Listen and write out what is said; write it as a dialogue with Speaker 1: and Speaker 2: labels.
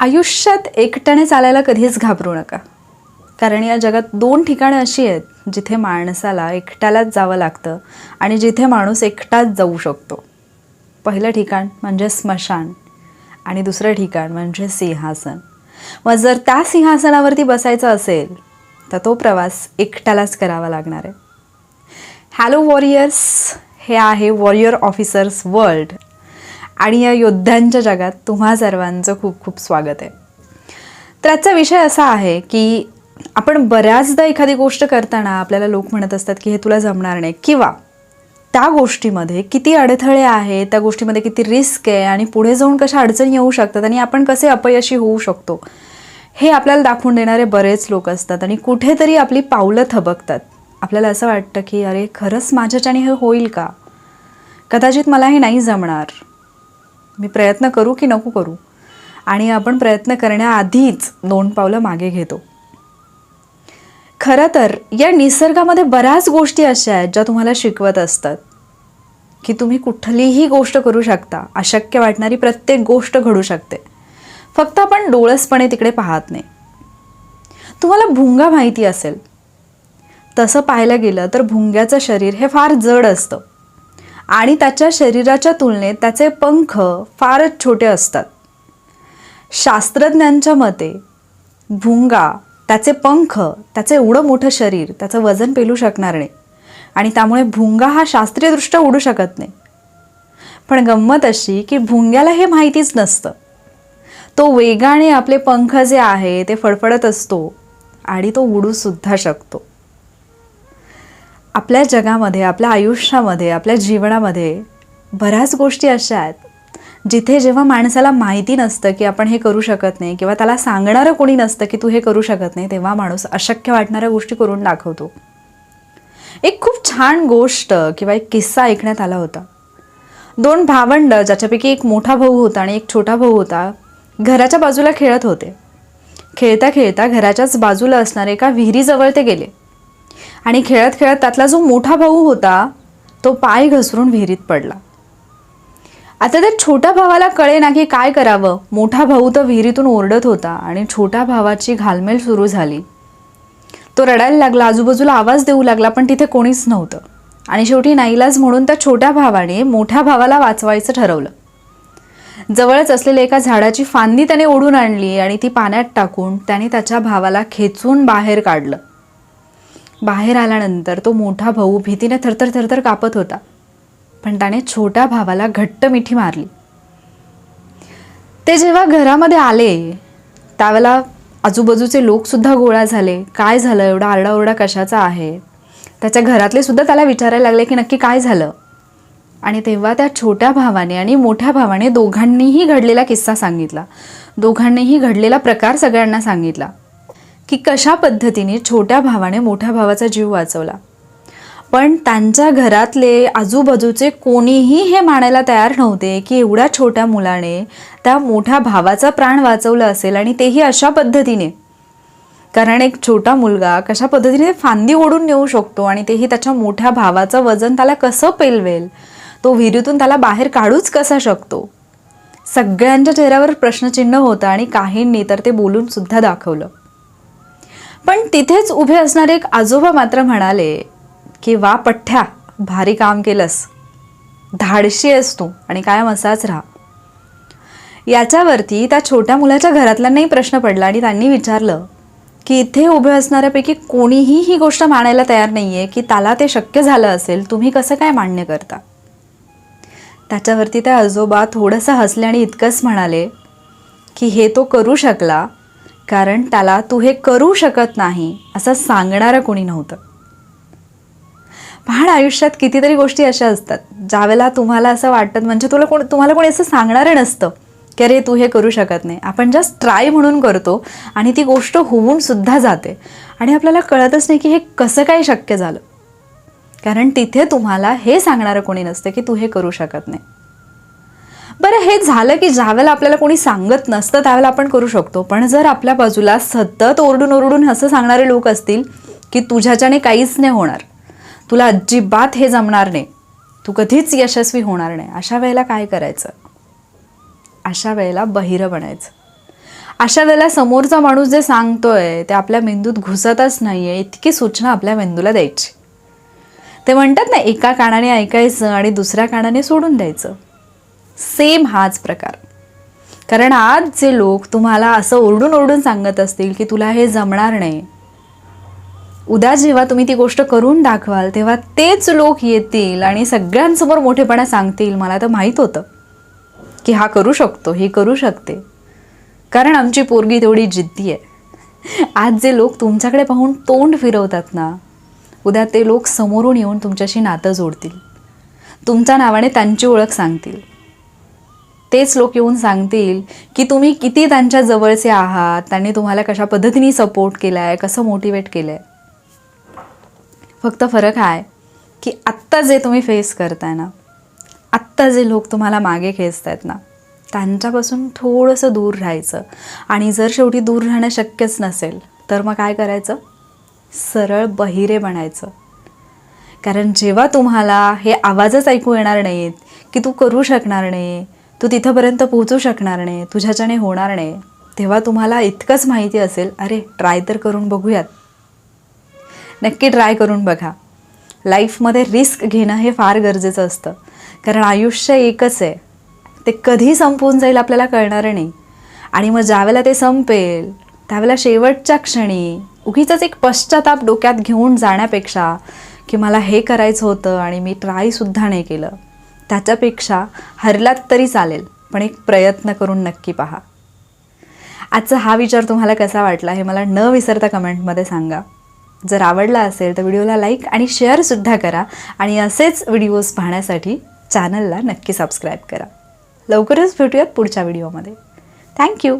Speaker 1: आयुष्यात एकट्याने चालायला कधीच घाबरू नका. कारण या जगात दोन ठिकाणं अशी आहेत जिथे माणसाला एकट्यालाच जावं लागतं आणि जिथे माणूस एकटाच जाऊ शकतो. पहिलं ठिकाण म्हणजे स्मशान आणि दुसरं ठिकाण म्हणजे सिंहासन. मग जर त्या सिंहासनावरती बसायचं असेल तर तो प्रवास एकट्यालाच करावा लागणार आहे. हॅलो वॉरियर्स, हे आहे वॉरियर ऑफिसर्स वर्ल्ड आणि या योद्ध्यांच्या जगात तुम्हा सर्वांचं खूप खूप स्वागत आहे. तर आजचा विषय असा आहे की आपण बऱ्याचदा एखादी गोष्ट करताना आपल्याला लोक म्हणत असतात की हे तुला जमणार नाही, किंवा त्या गोष्टीमध्ये किती अडथळे आहेत, त्या गोष्टीमध्ये किती रिस्क आहे आणि पुढे जाऊन कशा अडचणी येऊ शकतात आणि आपण कसे अपयशी होऊ शकतो हे आपल्याला दाखवून देणारे बरेच लोक असतात. आणि कुठेतरी आपली पावलं थबकतात. आपल्याला असं वाटतं की अरे खरंच माझ्याच्याने हे होईल का, कदाचित मला हे नाही जमणार, मी प्रयत्न करू की नको करू. आणि आपण प्रयत्न करण्याआधीच 2 पावलं मागे घेतो. खरं तर या निसर्गामध्ये बऱ्याच गोष्टी अशा आहेत ज्या तुम्हाला शिकवत असतात की तुम्ही कुठलीही गोष्ट करू शकता. अशक्य वाटणारी प्रत्येक गोष्ट घडू शकते, फक्त आपण डोळसपणे तिकडे पाहत नाही. तुम्हाला भुंगा माहिती असेल, तसं पाहायला गेलं तर भुंग्याचं शरीर हे फार जड असतं आणि त्याच्या शरीराच्या तुलनेत त्याचे पंख फारच छोटे असतात. शास्त्रज्ञांच्या मते भुंगा, त्याचे पंख, त्याचं एवढं मोठं शरीर, त्याचं वजन पेलू शकणार नाही आणि त्यामुळे भुंगा हा शास्त्रीयदृष्ट्या उडू शकत नाही. पण गंमत अशी की भुंग्याला हे माहितीच नसतं. तो वेगाने आपले पंख जे आहे ते फडफडत असतो आणि तो उडूसुद्धा शकतो. आपल्या जगामध्ये, आपल्या आयुष्यामध्ये, आपल्या जीवनामध्ये बऱ्याच गोष्टी अशा आहेत जिथे जेव्हा माणसाला माहिती नसतं की आपण हे करू शकत नाही, किंवा त्याला सांगणारं कोणी नसतं की तू हे करू शकत नाही, तेव्हा माणूस अशक्य वाटणाऱ्या गोष्टी करून दाखवतो. एक खूप छान गोष्ट किंवा एक किस्सा ऐकण्यात आला होता. 2 भावंड, ज्याच्यापैकी एक मोठा भाऊ होता आणि एक छोटा भाऊ होता, घराच्या बाजूला खेळत होते. खेळता खेळता घराच्याच बाजूला असणाऱ्या एका विहिरीजवळ ते गेले आणि खेळत खेळत त्यातला जो मोठा भाऊ होता तो पाय घसरून विहिरीत पडला. आता त्या छोट्या भावाला कळेना की काय करावं. मोठा भाऊ तर विहिरीतून ओरडत होता आणि छोट्या भावाची घालमेल सुरू झाली. तो रडायला लागला, आजूबाजूला आवाज देऊ लागला, पण तिथे कोणीच नव्हतं. आणि शेवटी नाईलाज म्हणून त्या छोट्या भावाने मोठ्या भावाला वाचवायचं ठरवलं. जवळच असलेल्या एका झाडाची फांदी त्याने ओढून आणली आणि ती पाण्यात टाकून त्याने त्याच्या भावाला खेचून बाहेर काढलं. बाहेर आल्यानंतर तो मोठा भाऊ भीतीने थरथर थरथर कापत होता, पण त्याने छोट्या भावाला घट्ट मिठी मारली. ते जेव्हा घरामध्ये आले त्यावेळेला आजूबाजूचे लोक सुद्धा गोळा झाले. काय झालं, एवढा आरडाओरडा कशाचा आहे. त्याच्या घरातले सुद्धा त्याला विचारायला लागले की नक्की काय झालं. आणि तेव्हा त्या छोट्या भावाने आणि मोठ्या भावाने दोघांनीही घडलेला किस्सा सांगितला. दोघांनीही घडलेला प्रकार सगळ्यांना सांगितला की कशा पद्धतीने छोट्या भावाने मोठ्या भावाचा जीव वाचवला. पण त्यांच्या घरातले आजूबाजूचे कोणीही हे मानायला तयार नव्हते की एवढ्या छोट्या मुलाने त्या मोठ्या भावाचा प्राण वाचवलं असेल, आणि तेही अशा पद्धतीने. कारण एक छोटा मुलगा कशा पद्धतीने फांदी ओढून नेऊ शकतो आणि तेही त्याच्या मोठ्या भावाचं वजन त्याला कसं पेलवेल, तो विहिरीतून त्याला बाहेर काढूच कसा शकतो. सगळ्यांच्या चेहऱ्यावर प्रश्नचिन्ह होतं आणि काहींनी तर ते बोलून सुद्धा दाखवलं. पण तिथेच उभे असणारे एक आजोबा मात्र म्हणाले की वा पठ्ठ्या, भारी काम केलंस, धाडशी आहेस तू आणि कायम असाच राहा. याच्यावरती त्या छोट्या मुलाच्या घरातल्यांनाही प्रश्न पडला आणि त्यांनी विचारलं की इथे उभे असणाऱ्यापैकी कोणीही ही गोष्ट मानायला तयार नाहीये की त्याला ते शक्य झालं असेल, तुम्ही कसं काय मान्य करता. त्याच्यावरती त्या आजोबा थोडंसं हसले आणि इतकंच म्हणाले की हे तो करू शकला कारण त्याला तू हे करू शकत नाही असं सांगणारं कोणी नव्हतं. पण आयुष्यात कितीतरी गोष्टी अशा असतात ज्यावेळेला तुम्हाला असं वाटतं, म्हणजे तुम्हाला कोणी असं सांगणारं नसतं की अरे तू हे करू शकत नाही. आपण जस्ट ट्राय म्हणून करतो आणि ती गोष्ट होऊन सुद्धा जाते आणि आपल्याला कळतच नाही की हे कसं काय शक्य झालं. कारण तिथे तुम्हाला हे सांगणारं कोणी नसतं की तू हे करू शकत नाही. बरं, हे झालं की ज्यावेळेला आपल्याला कोणी सांगत नसतं त्यावेळेला आपण करू शकतो. पण जर आपल्या बाजूला सतत ओरडून ओरडून असं सांगणारे लोक असतील की तुझ्याच्याने काहीच नाही होणार, तुला अजिबात हे जमणार नाही, तू कधीच यशस्वी होणार नाही, अशा वेळेला काय करायचं. अशा वेळेला बहिरं बनायचं. अशा वेळेला समोरचा माणूस जे सांगतोय ते आपल्या मेंदूत घुसतच नाहीये, इतकी सूचना आपल्या मेंदूला द्यायची. ते म्हणतात ना, एका कानाने ऐकायचं आणि दुसऱ्या कानाने सोडून द्यायचं. सेम हाच प्रकार. कारण आज जे लोक तुम्हाला असं ओरडून ओरडून सांगत असतील की तुला हे जमणार नाही, उद्या जेव्हा तुम्ही ती गोष्ट करून दाखवाल तेव्हा तेच लोक येतील आणि सगळ्यांसमोर मोठेपणा सांगतील, मला तर माहीत होतं की हा करू शकतो, हे करू शकते, कारण आमची पोरगी तेवढी जिद्दी आहे. आज जे लोक तुमच्याकडे पाहून तोंड फिरवतात ना, उद्या ते लोक समोरून येऊन तुमच्याशी नातं जोडतील, तुमच्या नावाने त्यांची ओळख सांगतील. तेच लोक येऊन सांगतील की तुम्ही किती त्यांच्या जवळचे आहात, त्यांनी तुम्हाला कशा पद्धतीने सपोर्ट केला आहे, कसं मोटिवेट केलं आहे. फक्त फरक आहे की आत्ता जे तुम्ही फेस करताय ना, आत्ता जे लोक तुम्हाला मागे खेचत आहेत ना, त्यांच्यापासून थोडंसं दूर राहायचं. आणि जर शेवटी दूर राहणं शक्यच नसेल तर मग काय करायचं, सरळ बहिरे बनायचं. कारण जेव्हा तुम्हाला हे आवाजच ऐकू येणार नाहीत की तू करू शकणार नाही, तू तिथंपर्यंत पोहोचू शकणार नाही, तुझ्याच्याने होणार नाही, तेव्हा तुम्हाला इतकंच माहिती असेल, अरे ट्राय तर करून बघूयात. नक्की ट्राय करून बघा. लाईफमध्ये रिस्क घेणं हे फार गरजेचं असतं. कारण आयुष्य एकच आहे, ते कधी संपून जाईल आपल्याला कळणार नाही. आणि मग ज्यावेळेला ते संपेल त्यावेळेला शेवटच्या क्षणी उगीचच एक पश्चाताप डोक्यात घेऊन जाण्यापेक्षा की मला हे करायचं होतं आणि मी ट्रायसुद्धा नाही केलं, त्याच्यापेक्षा हरलात तरी चालेल पण एक प्रयत्न करून नक्की पहा. आजचा हा विचार तुम्हाला कसा वाटला हे मला न विसरता कमेंटमध्ये सांगा. जर आवडला असेल तर व्हिडिओला लाईक आणि शेअरसुद्धा करा. आणि असेच व्हिडिओज पाहण्यासाठी चॅनलला नक्की सबस्क्राईब करा. लवकरच भेटूयात पुढच्या व्हिडिओमध्ये. थँक्यू.